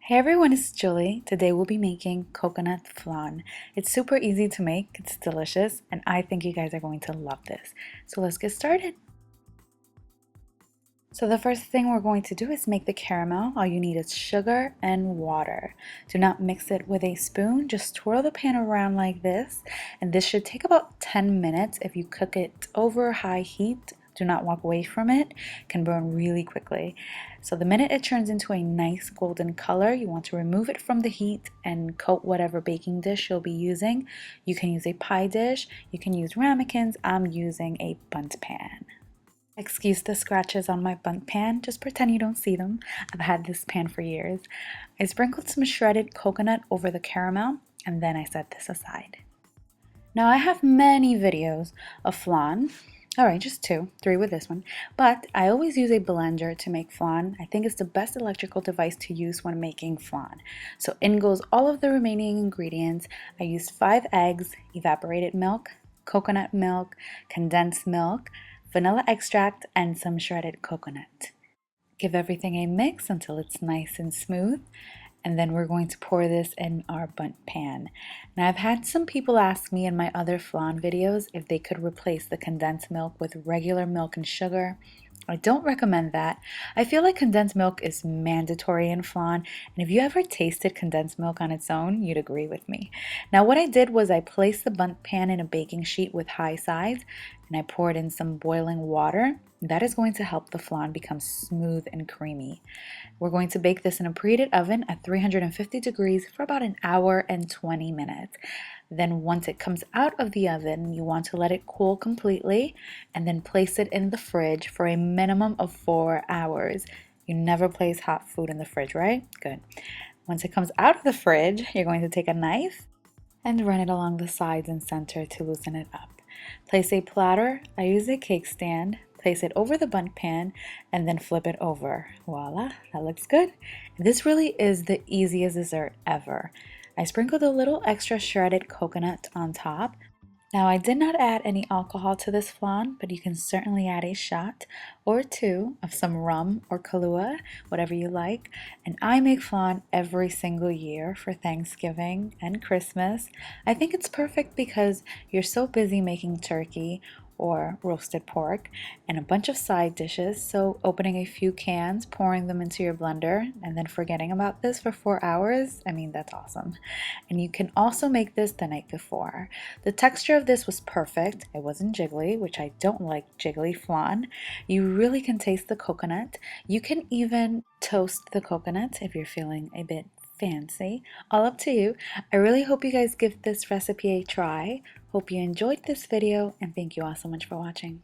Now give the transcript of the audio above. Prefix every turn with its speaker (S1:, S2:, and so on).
S1: Hey everyone, it's Julie. Today we'll be making coconut flan. It's super easy to make, it's delicious, and I think you guys are going to love this. So let's get started. So the first thing we're going to do is make the caramel. All you need is sugar and water. Do not mix it with a spoon, just twirl the pan around like this, and this should take about 10 minutes. If you cook it over high heat, do not walk away from it. It can burn really quickly. So the minute it turns into a nice golden color, you want to remove it from the heat and coat whatever baking dish you'll be using. You can use a pie dish, you can use ramekins. I'm using a bundt pan. Excuse the scratches on my bundt pan, just pretend you don't see them. I've had this pan for years. I sprinkled some shredded coconut over the caramel and then I set this aside. Now I have many videos of flan. Alright, just 2, 3 with this one. But I always use a blender to make flan. I think it's the best electrical device to use when making flan. So in goes all of the remaining ingredients. I used 5 eggs, evaporated milk, coconut milk, condensed milk, vanilla extract, and some shredded coconut. Give everything a mix until it's nice and smooth, and then we're going to pour this in our bundt pan. Now I've had some people ask me in my other flan videos if they could replace the condensed milk with regular milk and sugar. I don't recommend that. I feel like condensed milk is mandatory in flan, and if you ever tasted condensed milk on its own, you'd agree with me. Now what I did was I placed the bundt pan in a baking sheet with high sides, and I poured in some boiling water. That is going to help the flan become smooth and creamy. We're going to bake this in a preheated oven at 350 degrees for about an hour and 20 minutes. Then once it comes out of the oven, you want to let it cool completely and then place it in the fridge for a minimum of 4 hours. You never place hot food in the fridge, right? Good. Once it comes out of the fridge, you're going to take a knife and run it along the sides and center to loosen it up. Place a platter. I use a cake stand. Place it over the bundt pan and then flip it over. Voila, that looks good. This really is the easiest dessert ever. I sprinkled a little extra shredded coconut on top. Now I did not add any alcohol to this flan, but you can certainly add a shot or 2 of some rum or Kahlua, whatever you like. And I make flan every single year for Thanksgiving and Christmas. I think it's perfect because you're so busy making turkey or roasted pork and a bunch of side dishes, so opening a few cans, pouring them into your blender, and then forgetting about this for 4 hours, I mean, that's awesome. And you can also make this the night before. The texture of this was perfect. It wasn't jiggly, which I don't like jiggly flan. You really can taste the coconut. You can even toast the coconut if you're feeling a bit fancy. All up to you. I really hope you guys give this recipe a try. Hope you enjoyed this video and thank you all so much for watching.